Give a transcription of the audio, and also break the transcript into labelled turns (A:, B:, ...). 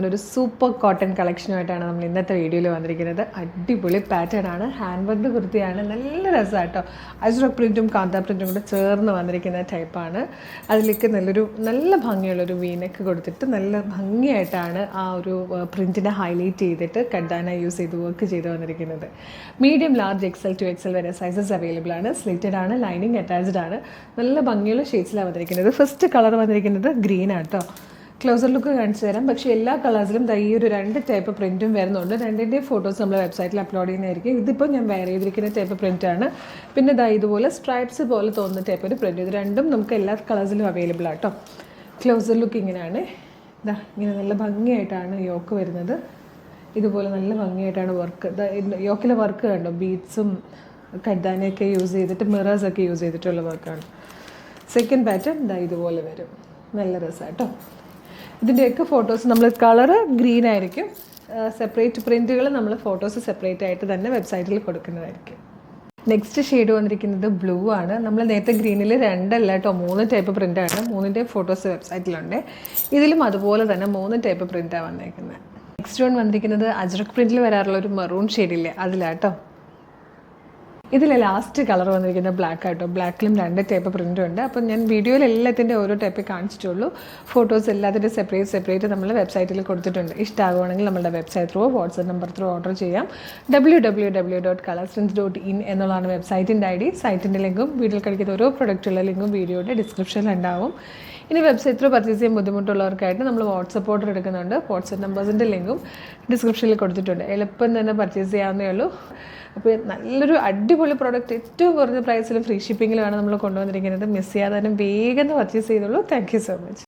A: ഒരു super cotton കളക്ഷനുമായിട്ടാണ് നമ്മൾ ഇന്നത്തെ വീഡിയോയിൽ വന്നിരിക്കുന്നത്. അടിപൊളി പാറ്റേൺ ആണ്, ഹാൻഡ് വർക്ക് കുർത്തിയാണ്, നല്ല രസമാണ് കേട്ടോ. അജ്രക് പ്രിൻറ്റും കാന്ത പ്രിൻറ്റും കൂടെ ചേർന്ന് വന്നിരിക്കുന്ന ടൈപ്പാണ്. അതിലേക്ക് നല്ല ഭംഗിയുള്ളൊരു വീനക്ക് കൊടുത്തിട്ട് നല്ല ഭംഗിയായിട്ടാണ് ആ ഒരു പ്രിൻറ്റിനെ ഹൈലൈറ്റ് ചെയ്തിട്ട് കഡ്ഡാന യൂസ് ചെയ്ത് വർക്ക് ചെയ്ത് വന്നിരിക്കുന്നത്. Medium, large, XL to XL വരെ സൈസസ് അവൈലബിൾ ആണ്. സ്ലിറ്റഡ് ആണ്, ലൈനിങ് അറ്റാച്ച്ഡ് ആണ്. നല്ല ഭംഗിയുള്ള ഷെയ്ഡ്സിലാണ് വന്നിരിക്കുന്നത്. ഫസ്റ്റ് കളർ വന്നിരിക്കുന്നത് ഗ്രീൻ ആണ് കേട്ടോ. ക്ലോസർ ലുക്ക് കാണിച്ചു തരാം. പക്ഷേ എല്ലാ കളേഴ്സിലും ഈ ഒരു 2 ടൈപ്പ് പ്രിൻറ്റും വരുന്നുണ്ട്. രണ്ടിൻ്റെയും ഫോട്ടോസ് നമ്മൾ വെബ്സൈറ്റിൽ അപ്ലോഡ് ചെയ്യുന്നതായിരിക്കും. ഇതിപ്പോൾ ഞാൻ വെയർ ചെയ്തിരിക്കുന്ന ടൈപ്പ് പ്രിൻറ്റാണ്. പിന്നെ ഇതുപോലെ സ്ട്രൈപ്സ് പോലെ തോന്നുന്ന ടൈപ്പ് ഒരു പ്രിൻറ്റ്. ഇത് രണ്ടും നമുക്ക് എല്ലാ കളേഴ്സിലും അവൈലബിൾ ആട്ടോ. ക്ലോസർ ലുക്ക് ഇങ്ങനെയാണ്. ഇങ്ങനെ നല്ല ഭംഗിയായിട്ടാണ് യോക്ക് വരുന്നത്. ഇതുപോലെ നല്ല ഭംഗിയായിട്ടാണ് വർക്ക്. യോക്കിലെ വർക്ക് കണ്ടോ, ബീഡ്സും കഡ്ഡാനയൊക്കെ യൂസ് ചെയ്തിട്ട് മിറേഴ്സൊക്കെ യൂസ് ചെയ്തിട്ടുള്ള വർക്കാണ്. സെക്കൻഡ് പാറ്റേൺ ഇതുപോലെ വരും. നല്ല രസമാണ് കേട്ടോ. ഇതിൻ്റെയൊക്കെ ഫോട്ടോസ് നമ്മൾ കളറ് ഗ്രീൻ ആയിരിക്കും. സെപ്പറേറ്റ് പ്രിൻറ്റുകൾ നമ്മൾ ഫോട്ടോസ് സെപ്പറേറ്റ് ആയിട്ട് തന്നെ വെബ്സൈറ്റിൽ കൊടുക്കുന്നതായിരിക്കും. നെക്സ്റ്റ് ഷെയ്ഡ് വന്നിരിക്കുന്നത് ബ്ലൂ ആണ്. നമ്മൾ നേരത്തെ ഗ്രീനിൽ 2 അല്ല കേട്ടോ, 3 ടൈപ്പ് പ്രിൻ്റാണ്. 3ൻ്റെയും ഫോട്ടോസ് വെബ്സൈറ്റിലുണ്ട്. ഇതിലും അതുപോലെ തന്നെ 3 ടൈപ്പ് പ്രിൻ്റാണ് വന്നേക്കുന്നത്. നെക്സ്റ്റ് വൺ വന്നിരിക്കുന്നത് അജ്രക് പ്രിൻറ്റിൽ വരാറുള്ള ഒരു മെറൂൺ ഷെയ്ഡില്ലേ, അതിലാട്ടോ. ഇതിൽ ലാസ്റ്റ് കളർ വന്നിരിക്കുന്നത് ബ്ലാക്ക് ആട്ടോ. ബ്ലാക്കിലും 2 ടൈപ്പ് പ്രിൻറ്റും ഉണ്ട്. അപ്പം ഞാൻ വീഡിയോയിൽ എല്ലാത്തിൻ്റെ ഓരോ ടൈപ്പ് കാണിച്ചിട്ടുള്ളൂ. ഫോട്ടോസ് എല്ലാത്തിൻ്റെ സെപ്പറേറ്റ് നമ്മൾ വെബ്സൈറ്റിൽ കൊടുത്തിട്ടുണ്ട്. ഇഷ്ടമാകുവാണെങ്കിൽ നമ്മുടെ website through, WhatsApp number through order ചെയ്യാം. www.colorsense.in എന്നുള്ളതാണ് വെബ്സൈറ്റിൻ്റെ ID. സൈറ്റിൻ്റെ ലിങ്കും വീട്ടിൽ കഴിക്കുന്ന ഓരോ പ്രൊഡക്റ്റുള്ള ലിങ്കും വീഡിയോയുടെ ഡിസ്ക്രിപ്ഷനിൽ ഉണ്ടാവും. ഇനി വെബ്സൈറ്റ് ത്രൂ പർച്ചേസ് ചെയ്യാൻ ബുദ്ധിമുട്ടുള്ളവർക്കായിട്ട് നമ്മൾ വാട്സപ്പ് ഓർഡർ എടുക്കുന്നുണ്ട്. വാട്സപ്പ് നമ്പേഴ്സിൻ്റെ ലിങ്കും ഡിസ്ക്രിപ്ഷനിൽ കൊടുത്തിട്ടുണ്ട്. എളുപ്പം തന്നെ പർച്ചേസ് ചെയ്യാവുന്നേ ഉള്ളൂ. അപ്പോൾ നല്ലൊരു അടിപൊളി പ്രോഡക്റ്റ്, ഏറ്റവും കുറഞ്ഞ പ്രൈസിലും ഫ്രീ ഷിപ്പിങ്ങിലുമാണ് നമ്മൾ കൊണ്ടുവന്നിരിക്കുന്നത്. മിസ് ചെയ്യാതെ തന്നെ വേഗം പർച്ചേസ് ചെയ്തോളൂ. Thank you so much.